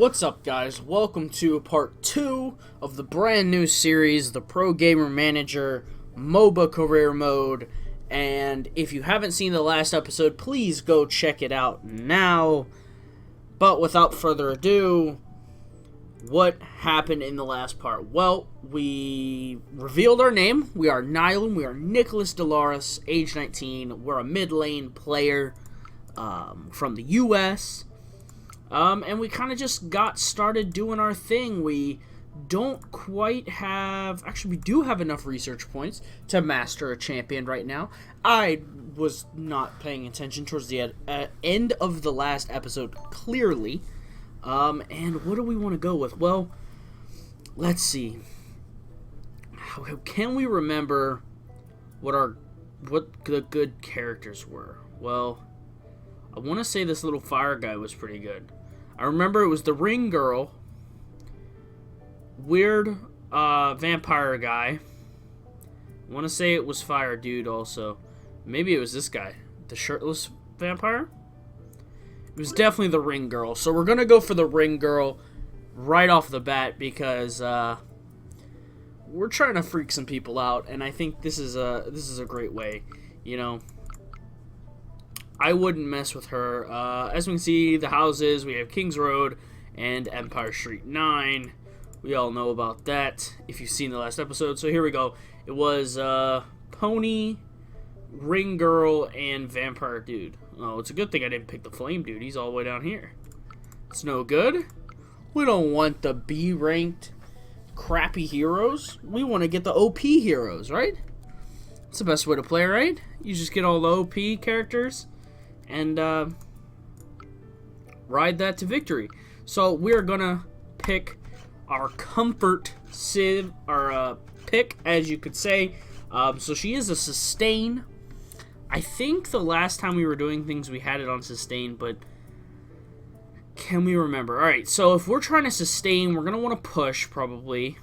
What's up, guys? Welcome to part 2 of the brand new series, the Pro Gamer Manager Moba Career Mode. And if you haven't seen the last episode, please go check it out now. But without further ado, what happened in the last part? Well, we revealed our name. We are Nylon. We are Nicholas Delaris, age 19. We're a mid lane player from the US. And we kind of just got started doing our thing. We don't quite have... Actually, we do have enough research points to master a champion right now. I was not paying attention towards the end of the last episode, clearly. And what do we want to go with? Well, let's see. Can we remember what the good characters were? Well, I want to say this little fire guy was pretty good. I remember it was the ring girl, weird vampire guy. I want to say it was fire dude also. Maybe it was this guy, the shirtless vampire. It was definitely the ring girl. So we're gonna go for the ring girl right off the bat because we're trying to freak some people out, and I think this is a great way, you know. I wouldn't mess with her. As we can see, the houses, we have Kings Road and Empire Street 9. We all know about that if you've seen the last episode. So here we go. It was Pony, Ring Girl, and Vampire Dude. Oh, it's a good thing I didn't pick the Flame Dude. He's all the way down here. It's no good. We don't want the B-ranked crappy heroes. We want to get the OP heroes, right? That's the best way to play, right? You just get all the OP characters and ride that to victory. So we're gonna pick our comfort Civ, our pick, as you could say. So she is a sustain. I think the last time we were doing things we had it on sustain, but can we remember? Alright, so if we're trying to sustain, we're gonna want to push probably.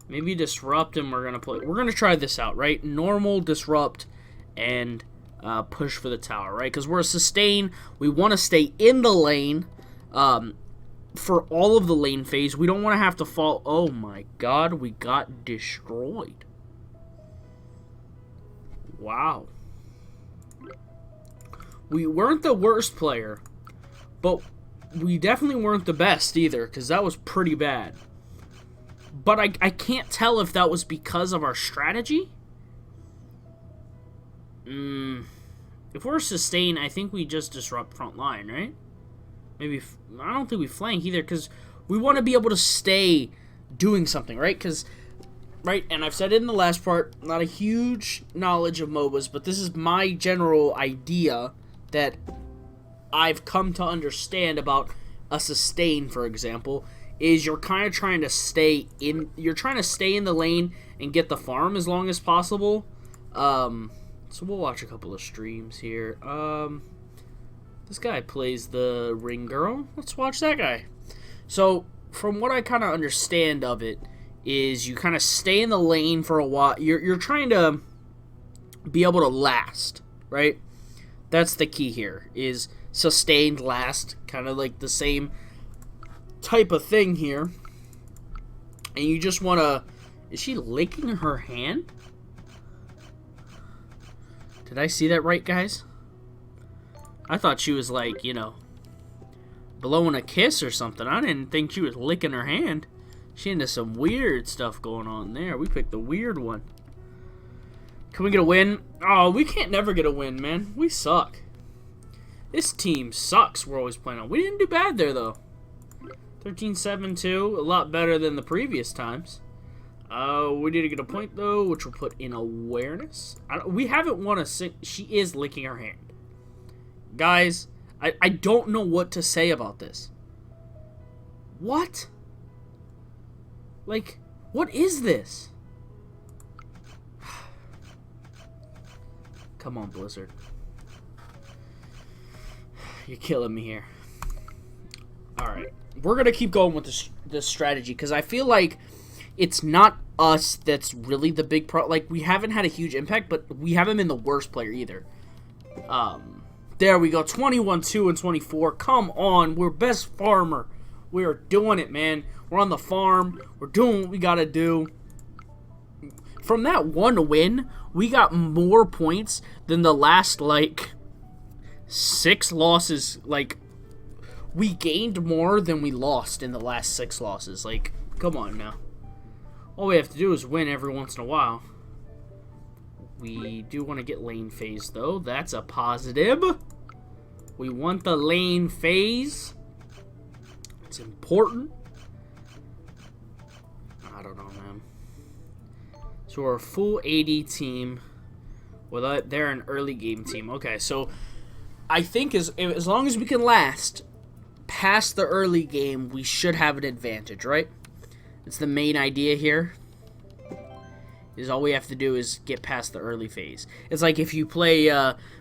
Maybe disrupt, and we're gonna try this out, right? Normal, disrupt, and push for the tower, right? Because we're a sustain. We want to stay in the lane for all of the lane phase. We don't want to have to fall. Oh my god, we got destroyed. Wow. We weren't the worst player, but we definitely weren't the best either, because that was pretty bad. But I can't tell if that was because of our strategy. If we're sustain, I think we just disrupt front line, right? Maybe, I don't think we flank either, because we want to be able to stay doing something, right? Right, and I've said it in the last part, not a huge knowledge of MOBAs, but this is my general idea that I've come to understand about a sustain, for example, is you're kind of trying to stay in, the lane and get the farm as long as possible. So we'll watch a couple of streams here. This guy plays the ring girl. Let's watch that guy. So from what I kind of understand of it is you kind of stay in the lane for a while. You're trying to be able to last, right? That's the key here, is sustained last, kind of like the same type of thing here. And you just want to... Is she licking her hand? Did I see that right, guys? I thought she was like, you know, blowing a kiss or something. I didn't think she was licking her hand. She into some weird stuff going on there. We picked the weird one. Can we get a win? Oh, we can't never get a win, man. We suck. This team sucks we're always playing on. We didn't do bad there, though. 13-7-2. A lot better than the previous times. We need to get a point, though, which we'll put in awareness. We haven't won a... She is licking her hand. Guys, I don't know what to say about this. What? Like, what is this? Come on, Blizzard. You're killing me here. Alright. We're going to keep going with this strategy, because I feel like it's not us that's really the big pro. Like, we haven't had a huge impact, but we haven't been the worst player either. There we go. 21, 2, and 24. Come on. We're best farmer. We are doing it, man. We're on the farm. We're doing what we got to do. From that one win, we got more points than the last, like, 6 losses. Like, we gained more than we lost in the last 6 losses. Like, come on now. All we have to do is win every once in a while. We do want to get lane phase, though. That's a positive. We want the lane phase. It's important. I don't know, man. So we're a full AD team. Well, they're an early game team. Okay, so I think as long as we can last past the early game, we should have an advantage, right? It's the main idea here. Is all we have to do is get past the early phase. It's like if you play,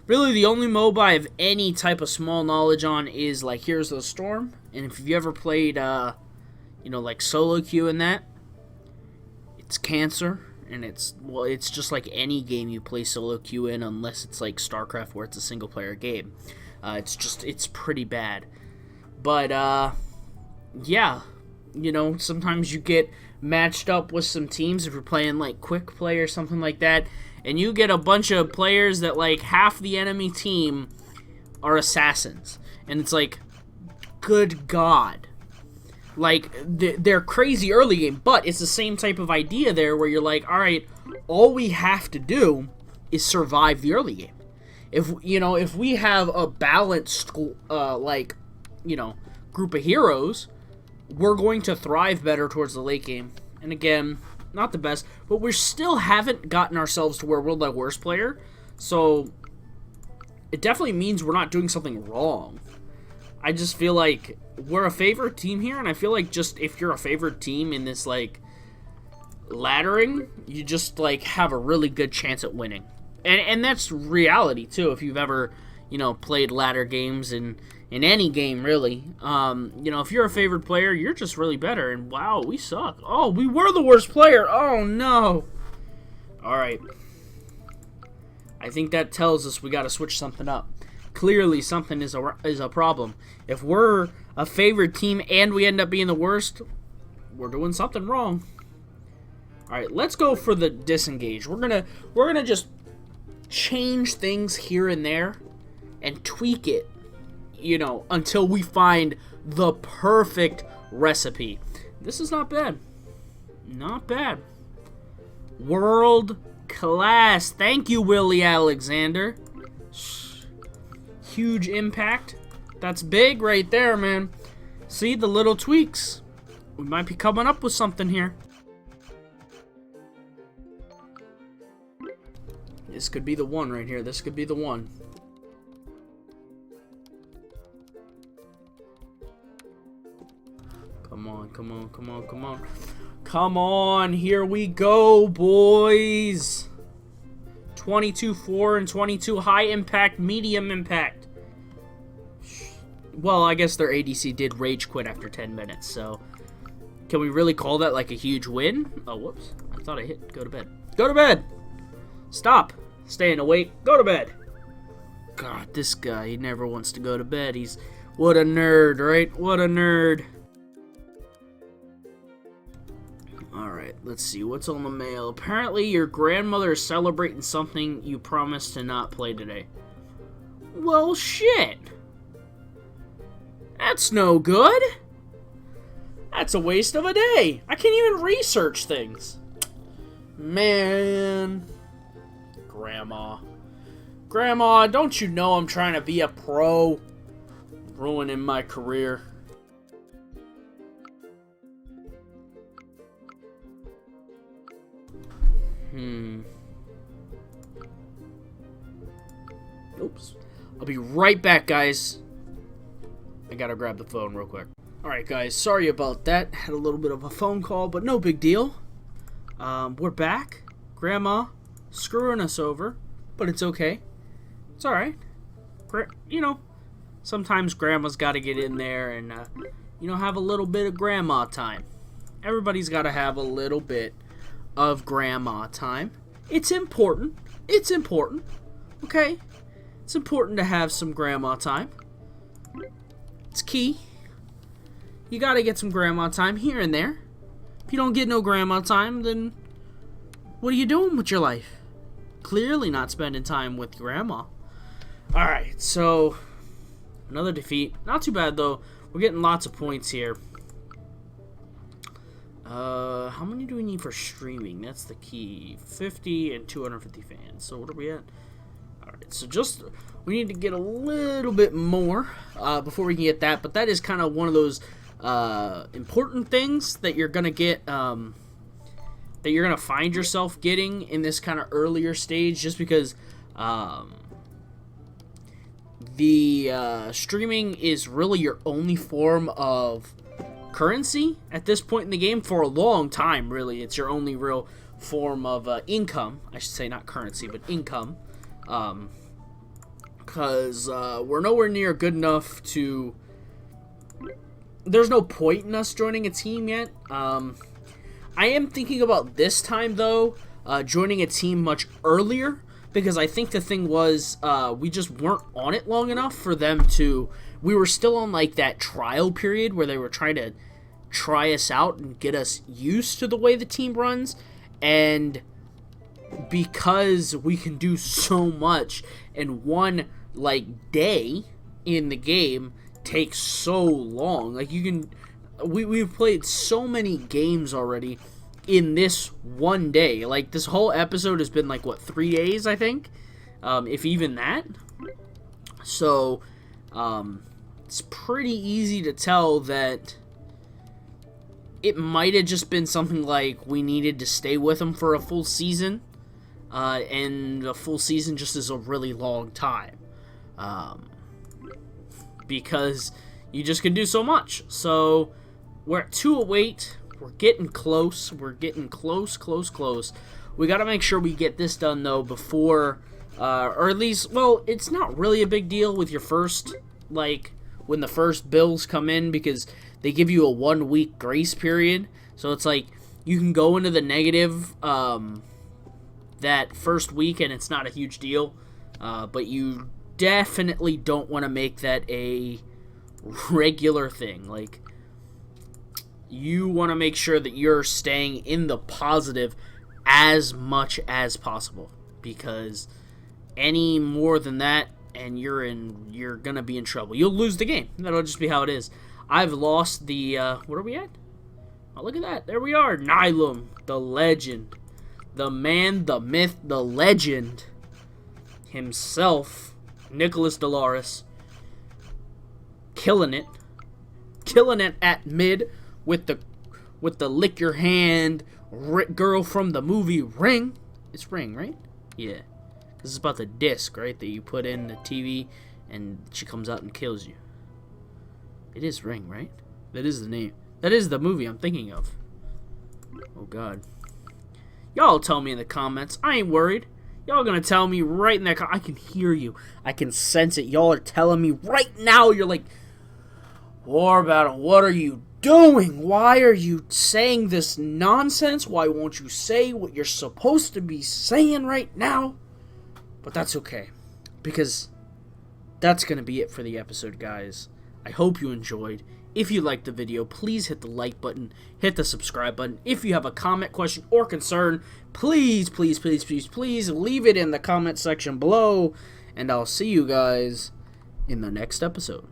really the only Moba I have any type of small knowledge on is like Heroes of the Storm. And if you ever played, you know, like solo queue in that, it's cancer. And it's just like any game you play solo queue in, unless it's like StarCraft where it's a single player game. It's pretty bad. But, yeah, you know, sometimes you get matched up with some teams if you're playing like quick play or something like that, and you get a bunch of players that like half the enemy team are assassins, and it's like, good God, like they're crazy early game, but it's the same type of idea there where you're like, all right, all we have to do is survive the early game. If we have a balanced like, you know, group of heroes, we're going to thrive better towards the late game. And again, not the best, but we still haven't gotten ourselves to where we're the worst player. So it definitely means we're not doing something wrong. I just feel like we're a favorite team here, and I feel like just if you're a favorite team in this like laddering, you just like have a really good chance at winning. And that's reality too. If you've ever, you know, played ladder games in any game, really. You know, if you're a favorite player, you're just really better. And wow, we suck. Oh, we were the worst player. Oh, no. All right. I think that tells us we got to switch something up. Clearly, something is a problem. If we're a favorite team and we end up being the worst, we're doing something wrong. All right, let's go for the disengage. We're gonna just change things here and there and tweak it, you know, until we find the perfect recipe. This is not bad. Not bad. World class. Thank you, Willie Alexander. Huge impact. That's big right there, man. See the little tweaks. We might be coming up with something here. This could be the one right here. This could be the one. Come on, come on, come on, come on. Come on, here we go, boys. 22-4 and 22 high impact, medium impact. Well, I guess their ADC did rage quit after 10 minutes, so can we really call that like a huge win? Oh, whoops. I thought I hit go to bed. Go to bed! Stop staying awake. Go to bed. God, this guy, he never wants to go to bed. He's, what a nerd, right? What a nerd. Alright, let's see. What's on the mail? Apparently, your grandmother is celebrating something you promised to not play today. Well, shit. That's no good. That's a waste of a day. I can't even research things. Man. Grandma. Grandma, don't you know I'm trying to be a pro? Ruining my career. Oops. I'll be right back, guys. I gotta grab the phone real quick. Alright, guys. Sorry about that. Had a little bit of a phone call, but no big deal. We're back. Grandma screwing us over, but it's okay. It's alright. You know, sometimes grandma's gotta get in there and, you know, have a little bit of grandma time. Everybody's gotta have a little bit of grandma time. It's important. It's important. Okay? It's important to have some grandma time. It's key. You gotta get some grandma time here and there. If you don't get no grandma time, then what are you doing with your life? Clearly not spending time with grandma. Alright, so another defeat. Not too bad though. We're getting lots of points here. How many do we need for streaming? That's the key. 50 and 250 fans. So what are we at? Alright, so we need to get a little bit more before we can get that. But that is kind of one of those important things that you're going to get, that you're going to find yourself getting in this kind of earlier stage, just because the streaming is really your only form of currency at this point in the game for a long time. Really, it's your only real form of income. I should say not currency, but income, because we're nowhere near good enough to. There's no point in us joining a team yet. I am thinking about this time though, joining a team much earlier, because I think the thing was we just weren't on it long enough for them to. We were still on like that trial period where they were trying to try us out and get us used to the way the team runs, and because we can do so much in one like day in the game takes so long. Like we've played so many games already in this one day. Like this whole episode has been like what, 3 days I think, if even that. So it's pretty easy to tell that it might have just been something like we needed to stay with them for a full season, and a full season just is a really long time, because you just can do so much. So we're at 208. We're getting close. We're getting close. We got to make sure we get this done though before, or at least, well, it's not really a big deal with your first, like when the first bills come in, because they give you a 1 week grace period. So it's like you can go into the negative that first week and it's not a huge deal, but you definitely don't want to make that a regular thing. Like, you want to make sure that you're staying in the positive as much as possible, because any more than that and you're gonna be in trouble. You'll lose the game. That'll just be how it is. I've lost the what are we at? Oh, look at that. There we are. Nylum, the legend, the man, the myth, the legend himself, Nicholas Dolores, killing it at mid with the lick your hand girl from the movie Ring. It's Ring, right? Yeah. This is about the disc, right, that you put in the TV and she comes out and kills you. It is Ring, right? That is the name. That is the movie I'm thinking of. Oh, God. Y'all tell me in the comments. I ain't worried. Y'all gonna tell me right in that I can hear you. I can sense it. Y'all are telling me right now. You're like, Warbattle, what are you doing? Why are you saying this nonsense? Why won't you say what you're supposed to be saying right now? But that's okay, because that's going to be it for the episode, guys. I hope you enjoyed. If you liked the video, please hit the like button, hit the subscribe button. If you have a comment, question, or concern, please leave it in the comment section below, and I'll see you guys in the next episode.